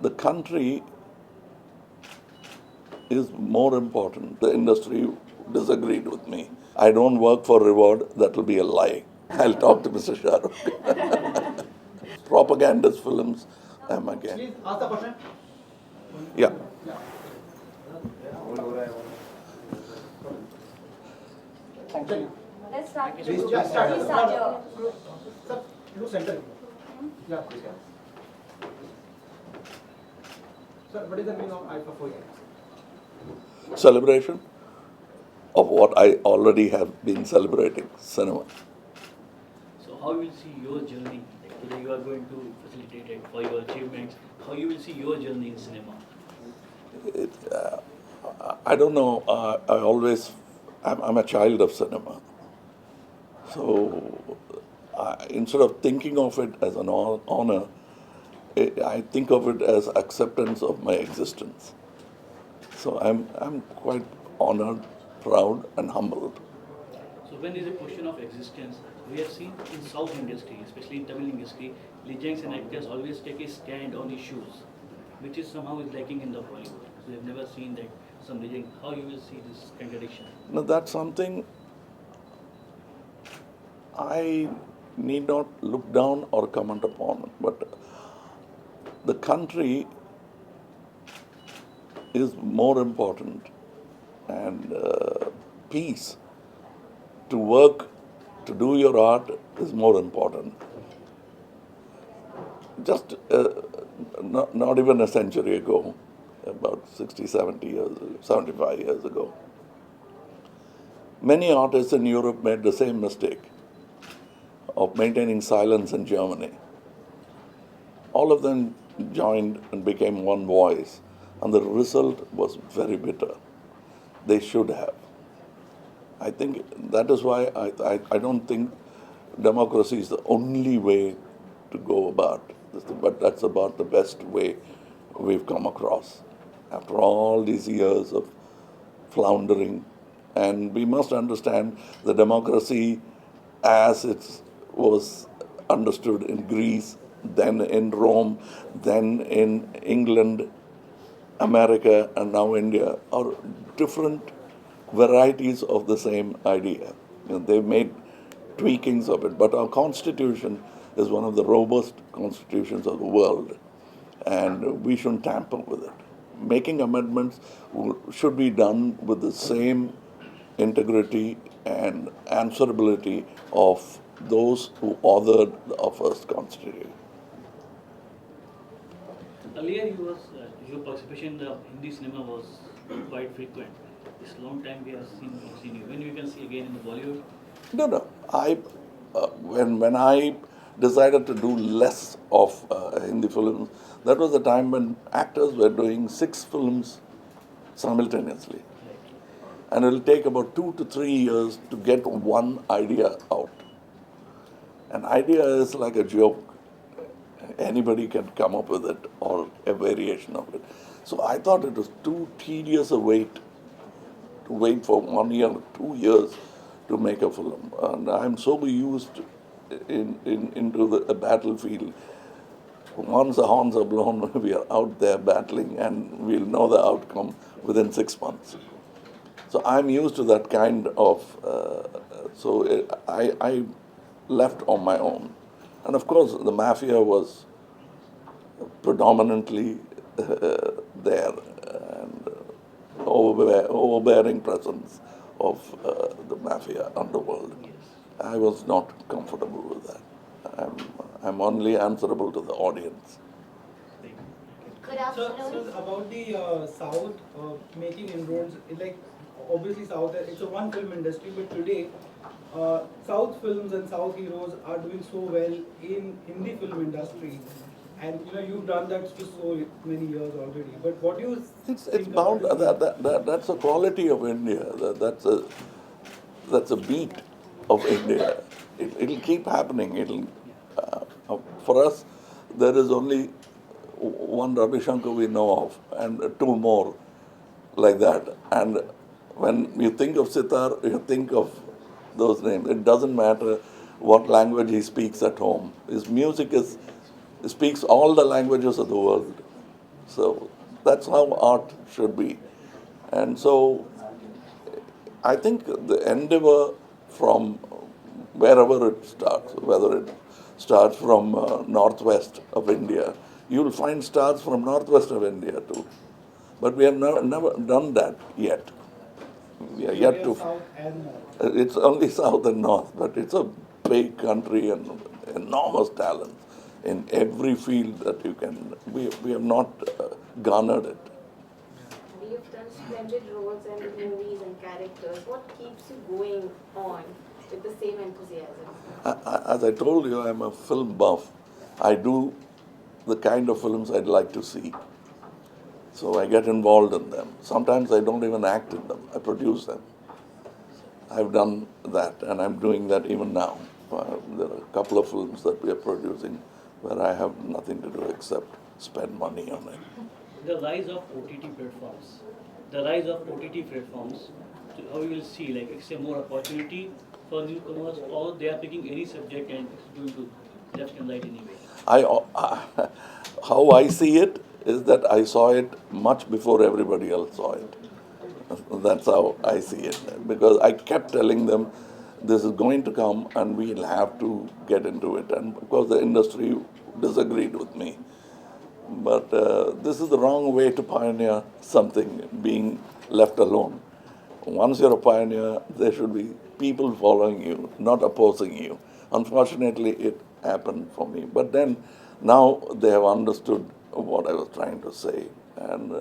the country is more important. The industry disagreed with me. I don't work for reward, that will be a lie. I'll talk to Mr. Shah Rukh. Propagandist films, I'm again. Please ask the question. Yeah. Thank you. Let's start. Please Please start. start your. Sir, you center. Yeah, please. Sir, what is the meaning of IIFA for you? Celebration of what I already have been celebrating, cinema. So how you will see your journey? Like today you are going to facilitate it for your achievements. How you will see your journey in cinema? I don't know. I'm a child of cinema. So instead of thinking of it as an honor, I think of it as acceptance of my existence. So I'm quite honored, proud, and humbled. So when there is a question of existence, we have seen in South industry, especially in Tamil industry, legends and actors always take a stand on issues, which is somehow is lacking in the Bollywood. We have never seen that some legend. How you will see this contradiction? Now that's something I need not look down or comment upon, but the country is more important, and peace, to work, to do your art is more important. Just not even a century ago, about 60, 70 years, 75 years ago, many artists in Europe made the same mistake of maintaining silence in Germany. All of them joined and became one voice, and the result was very bitter. They should have. I think that is why I don't think democracy is the only way to go about this, but that's about the best way we've come across after all these years of floundering. And we must understand the democracy as it was understood in Greece, then in Rome, then in England, America, and now India are different varieties of the same idea. They've made tweakings of it, but our constitution is one of the robust constitutions of the world, and we shouldn't tamper with it. Making amendments should be done with the same integrity and answerability of those who authored our first constitution. Earlier, your participation in the Hindi cinema was quite frequent. This long time we have seen you. When we can see again in the Bollywood? No. When I decided to do less of Hindi films, that was the time when actors were doing 6 films simultaneously. And it will take about 2 to 3 years to get one idea out. An idea is like a joke. Anybody can come up with it or a variation of it. So I thought it was too tedious a wait to wait for 1 year, 2 years to make a film. And I'm so used into the battlefield. Once the horns are blown, we are out there battling, and we'll know the outcome within 6 months. So I'm used to that kind of, I left on my own. And of course, the mafia was predominantly there, and overbearing presence of the mafia underworld. I was not comfortable with that. I'm only answerable to the audience. Good Sir, afternoon. about the South making inroads, like obviously South, it's a one film industry, but today South films and South heroes are doing so well in Hindi film industry, and you've done that for so many years already. But what do you It's bound. That's a quality of India. That's a beat of India. It'll keep happening. For us, there is only one Ravi Shankar we know of, and 2 more like that. And when you think of Sitar, you think of those names. It doesn't matter what language he speaks at home. His music speaks all the languages of the world. So that's how art should be. And so I think the endeavor from wherever it starts, whether it starts from northwest of India, you'll find stars from northwest of India too. But we have never done that yet. We are yet India, to. South and North. It's only south and north, but it's a big country and enormous talent in every field that you can. We have not garnered it. You've done splendid roles and movies and characters. What keeps you going on with the same enthusiasm? As I told you, I'm a film buff. I do the kind of films I'd like to see. So I get involved in them. Sometimes I don't even act in them, I produce them. I've done that, and I'm doing that even now. There are a couple of films that we are producing where I have nothing to do except spend money on it. The rise of OTT platforms. The rise of OTT platforms. How you will see, like, it's a more opportunity for newcomers, or they are picking any subject and it's going to left and right anyway. How I see it is that I saw it much before everybody else saw it. That's how I see it. Because I kept telling them, this is going to come and we'll have to get into it. And of course the industry disagreed with me. But this is the wrong way to pioneer something, being left alone. Once you're a pioneer, there should be people following you, not opposing you. Unfortunately, it happened for me. But then, now they have understood what I was trying to say. And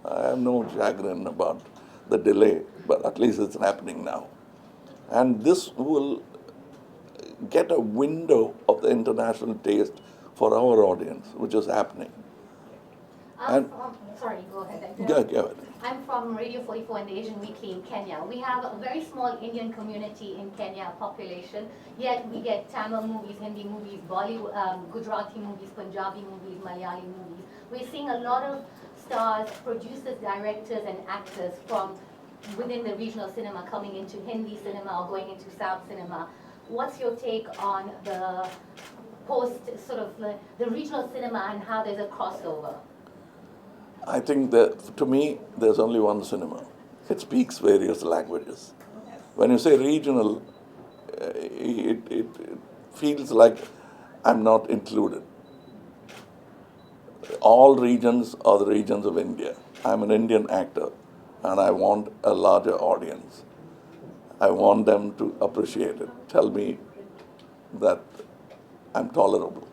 I have no chagrin about the delay, but at least it's happening now. And this will get a window of the international taste for our audience, which is happening. And Sorry, go ahead. go ahead. I'm from Radio 44 and the Asian Weekly in Kenya. We have a very small Indian community in Kenya population, yet we get Tamil movies, Hindi movies, Bollywood, Gujarati movies, Punjabi movies, Malayali movies. We're seeing a lot of stars, producers, directors, and actors from within the regional cinema coming into Hindi cinema or going into South cinema. What's your take on the post, sort of the regional cinema and how there's a crossover? I think that, to me, there's only one cinema. It speaks various languages. When you say regional, it feels like I'm not included. All regions are the regions of India. I'm an Indian actor, and I want a larger audience. I want them to appreciate it. Tell me that I'm tolerable.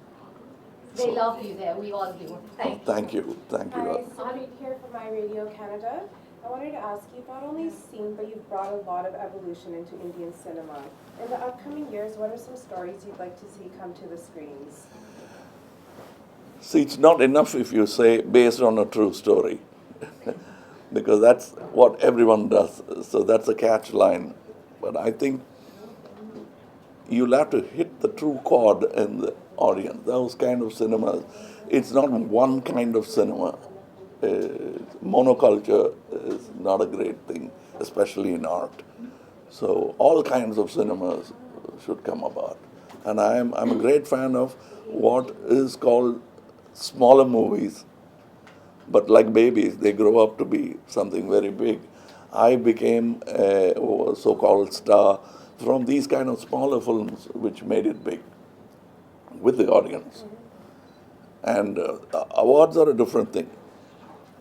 They love you there, we all do. Thank you. Thank you. Hi, Sumit here from My Radio Canada. I wanted to ask, you've not only seen, but you've brought a lot of evolution into Indian cinema. In the upcoming years, what are some stories you'd like to see come to the screens? See, it's not enough if you say based on a true story, because that's what everyone does. So that's a catch line. But I think you'll have to hit the true chord in the audience. Those kind of cinemas, it's not one kind of cinema. Monoculture is not a great thing, especially in art. So all kinds of cinemas should come about. And I'm a great fan of what is called smaller movies. But like babies, they grow up to be something very big. I became a so-called star from these kind of smaller films, which made it big with the audience. And awards are a different thing.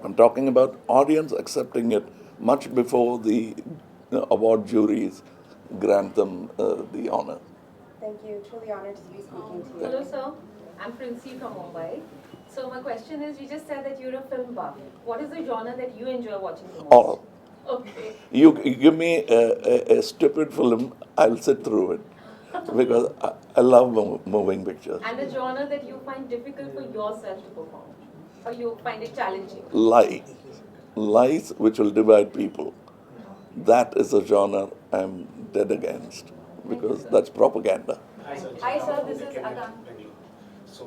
I'm talking about audience accepting it much before the award juries grant them the honor. Thank you. Truly honored to be speaking to you. Hello, sir. I'm Princy from Mumbai. So my question is, you just said that you're a film buff. What is the genre that you enjoy watching the most? All. Okay. You give me a stupid film, I'll sit through it. Because I love moving pictures. And the genre that you find difficult for yourself to perform? Or you find it challenging? Lies which will divide people. That is a genre I'm dead against, because that's propaganda. Hi, sir. This is Akan. So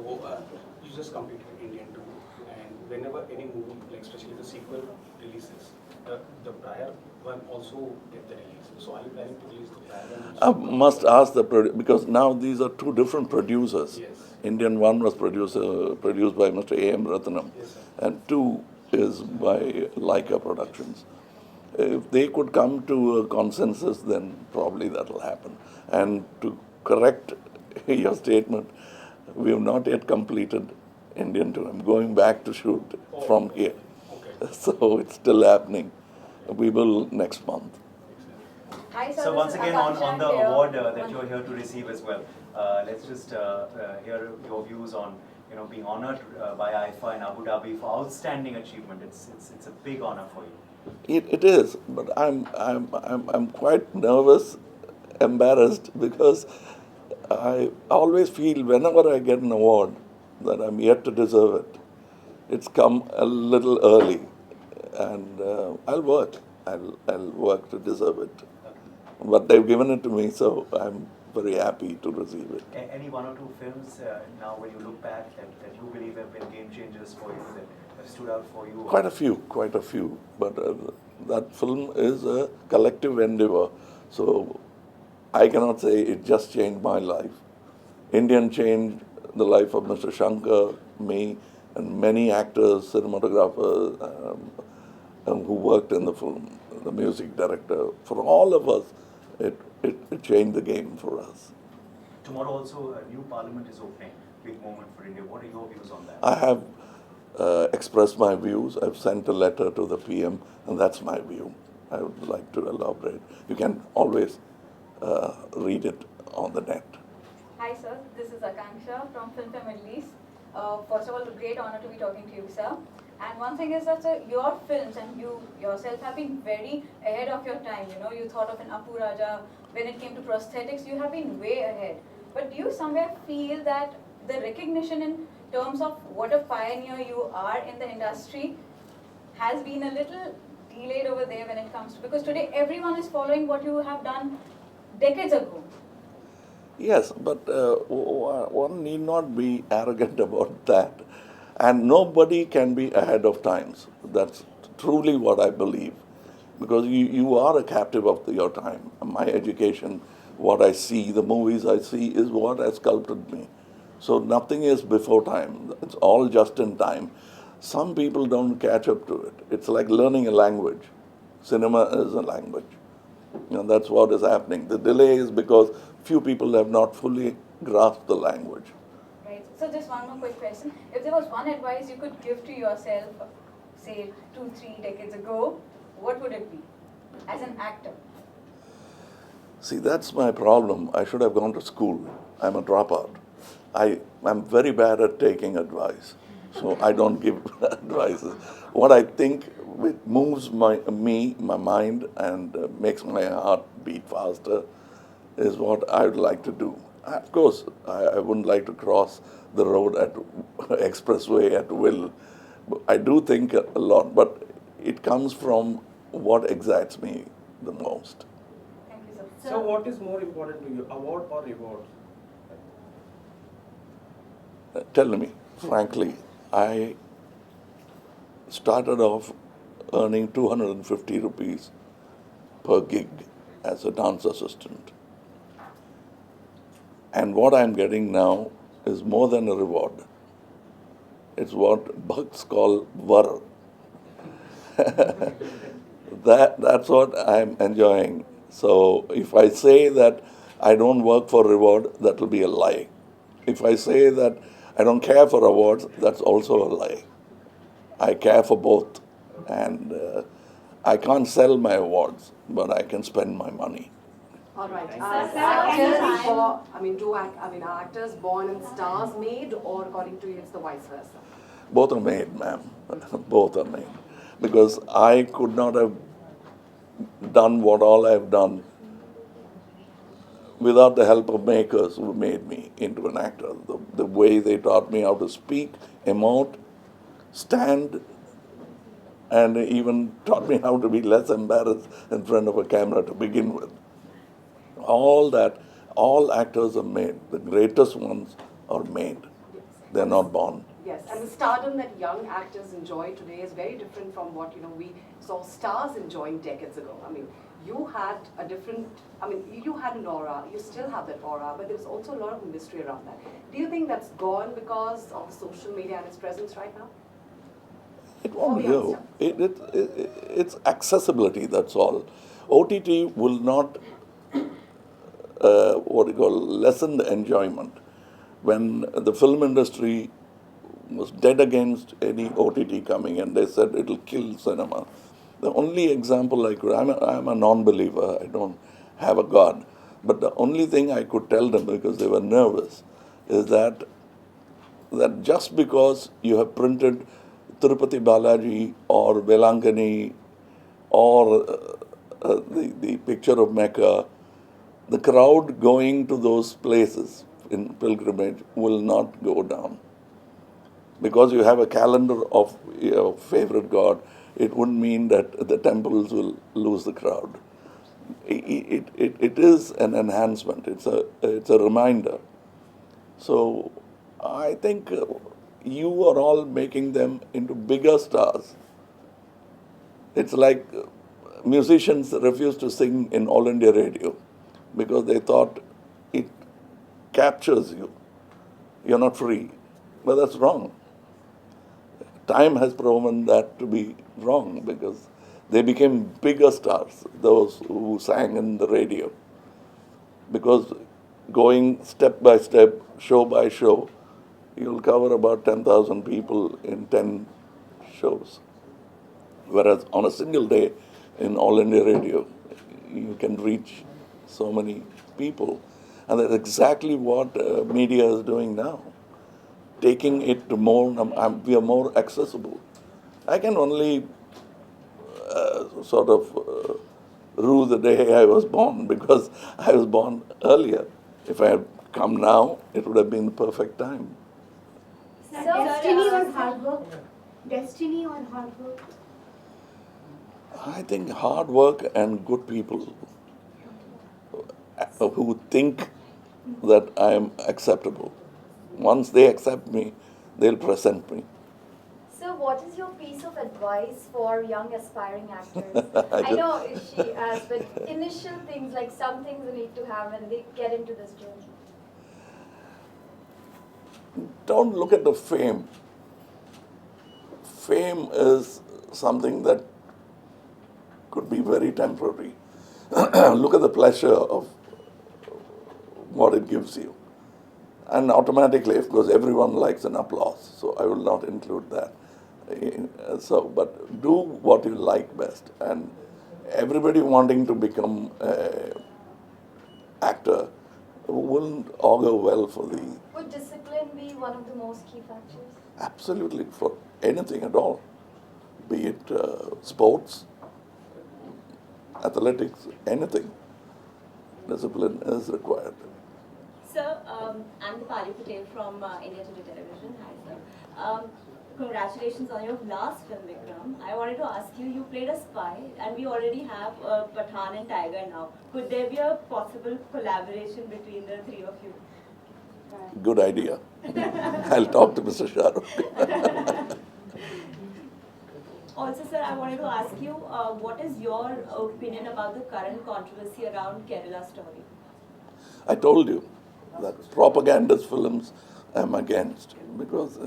you just completed Indian 2, and whenever any movie, like especially the sequel releases, the prior one also get the release. So are you planning to release the prior one? I must ask the producer, because now these are two different producers. Yes. Indian 1 was produced by Mr. A.M. Ratnam, Yes, sir. and 2 is by Leica Productions. If they could come to a consensus, then probably that will happen. And to correct your statement, we have not yet completed Indian 2. I'm going back to shoot from here. Okay. So it's still happening. We will next month. Hi, sir. So this once is again Akansha on the here. award that you're here to receive as well, let's just hear your views on being honored by IIFA in Abu Dhabi for outstanding achievement. It's a big honor for you. It is, but I'm quite nervous, embarrassed, because I always feel whenever I get an award that I'm yet to deserve it. It's come a little early, and I'll work. I'll work to deserve it. But they've given it to me, so I'm very happy to receive it. Any one or two films now when you look back that you believe have been game changers for you, that have stood out for you? Quite a few. But that film is a collective endeavor. So I cannot say it just changed my life. Indian changed the life of Mr. Shankar, me, and many actors, cinematographers who worked in the film, the music director. For all of us, it changed the game for us. Tomorrow also a new parliament is opening. Big moment for India. What are your views on that? I have expressed my views. I've sent a letter to the PM, and that's my view. I would like to elaborate. You can always read it on the net. Hi sir, this is Akansha from Film Fair Middle East. First of all, a great honor to be talking to you, sir. And one thing is that sir, your films and you yourself have been very ahead of your time. You thought of an Apu Raja. When it came to prosthetics, you have been way ahead. But do you somewhere feel that the recognition in terms of what a pioneer you are in the industry has been a little delayed over there when it comes to, because today everyone is following what you have done decades ago? Yes, but one need not be arrogant about that. And nobody can be ahead of times. That's truly what I believe. Because you are a captive of your time. My education, what I see, the movies I see is what has sculpted me. So nothing is before time. It's all just in time. Some people don't catch up to it. It's like learning a language. Cinema is a language. That's what is happening. The delay is because few people have not fully grasped the language. Right. So just one more quick question. If there was one advice you could give to yourself, say 2-3 decades ago, what would it be as an actor? See, that's my problem. I should have gone to school. I'm a dropout. I'm very bad at taking advice, so I don't give advices. What I think moves my mind, and makes my heart beat faster is what I would like to do. Of course, I wouldn't like to cross the road at expressway at will. I do think a lot, but it comes from what excites me the most. Thank you, sir. So what is more important to you, award or reward? Tell me, frankly, I started off earning 250 rupees per gig as a dance assistant. And what I'm getting now is more than a reward. It's what Bhakts call var. That's what I'm enjoying. So if I say that I don't work for reward, that will be a lie. If I say that I don't care for awards, that's also a lie. I care for both. And I can't sell my awards, but I can spend my money. All right. Are actors born in stars made, or according to you, it's the vice versa? Both are made, ma'am. Both are made. Because I could not have done what all I've done without the help of makers who made me into an actor. The way they taught me how to speak, emote, stand, and even taught me how to be less embarrassed in front of a camera to begin with. All that, all actors are made. The greatest ones are made. They're not born. Yes, and the stardom that young actors enjoy today is very different from what we saw stars enjoying decades ago. I mean, you had a different, you had an aura, you still have that aura, but there's also a lot of mystery around that. Do you think that's gone because of social media and its presence right now? It won't go. It's accessibility, that's all. OTT will not, lessen the enjoyment. When the film industry was dead against any OTT coming and they said it'll kill cinema. The only example I'm a non-believer, I don't have a God, but the only thing I could tell them, because they were nervous, is that just because you have printed Tirupati Balaji or Velankani or the picture of Mecca, the crowd going to those places in pilgrimage will not go down. Because you have a calendar of your favorite god, it wouldn't mean that the temples will lose the crowd. It is an enhancement. It's a reminder. So I think you are all making them into bigger stars. It's like musicians refused to sing in All India Radio because they thought it captures you. You're not free. But that's wrong. Time has proven that to be wrong because they became bigger stars, those who sang in the radio. Because going step by step, show by show, you'll cover about 10,000 people in 10 shows. Whereas on a single day in All India Radio, you can reach so many people. And that's exactly what media is doing now. Taking it to more, we are more accessible. I can only rue the day I was born because I was born earlier. If I had come now, it would have been the perfect time. Destiny or hard work? Destiny or hard work? I think hard work and good people who think that I am acceptable. Once they accept me, they'll present me. So what is your piece of advice for young aspiring actors? I know she asked, but initial things, like some things they need to have when they get into this journey. Don't look at the fame. Fame is something that could be very temporary. Look at the pleasure of what it gives you. And automatically, of course, everyone likes an applause, so I will not include that. But do what you like best. And everybody wanting to become an actor wouldn't augur well for the... Would discipline be one of the most key factors? Absolutely, for anything at all. Be it sports, athletics, anything. Discipline is required. Sir, I'm Dipali Patel from India Today Television. Hi, sir. Congratulations on your last film, Vikram. I wanted to ask you, you played a spy and we already have Pathan and Tiger now. Could there be a possible collaboration between the three of you? Good idea. I'll talk to Mr. Shah Rukh. Also, sir, I wanted to ask you, what is your opinion about the current controversy around Kerala Story? I told you that propagandist films I'm against because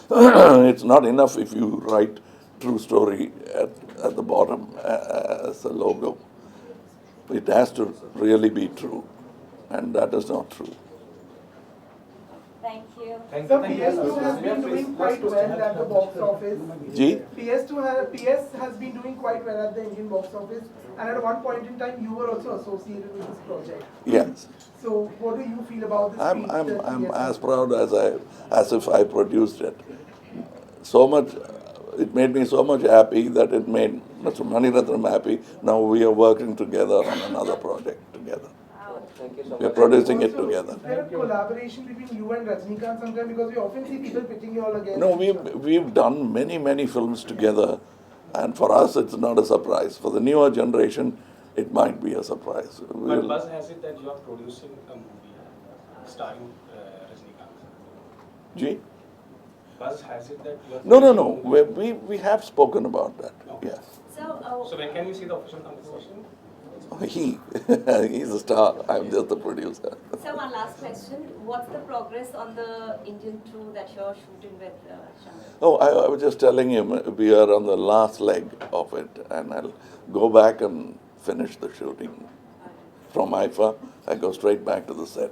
it's not enough if you write true story at the bottom as a logo. It has to really be true, and that is not true. Thank you. So PS2 has been doing quite well at the box office. PS has been doing quite well at the Indian box office, and at one point in time you were also associated with this project. Yes. So what do you feel about this? I'm as proud as if I produced it. So much, it made me so much happy that it made Mr. Maniratnam happy. Now we are working together on another project together. We are producing it together. Is there a collaboration between you and Rajinikanth sometimes? Because we often see people pitting you all against. No, we've done many films together, and for us it's not a surprise. For the newer generation, it might be a surprise. But buzz has it that you are producing a movie starring Rajinikanth. Gee? Buzz has it that you are No. We have spoken about that. Okay. Yeah. So when can we see the official conversation? He's a star. I'm just the producer. So one last question. What's the progress on the Indian crew that you're shooting with, Shankar? Oh, I was just telling him we are on the last leg of it, and I'll go back and finish the shooting. From IIFA, I go straight back to the set.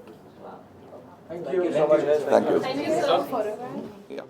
Thank you so much. Thank you. Thank you so much. Yeah.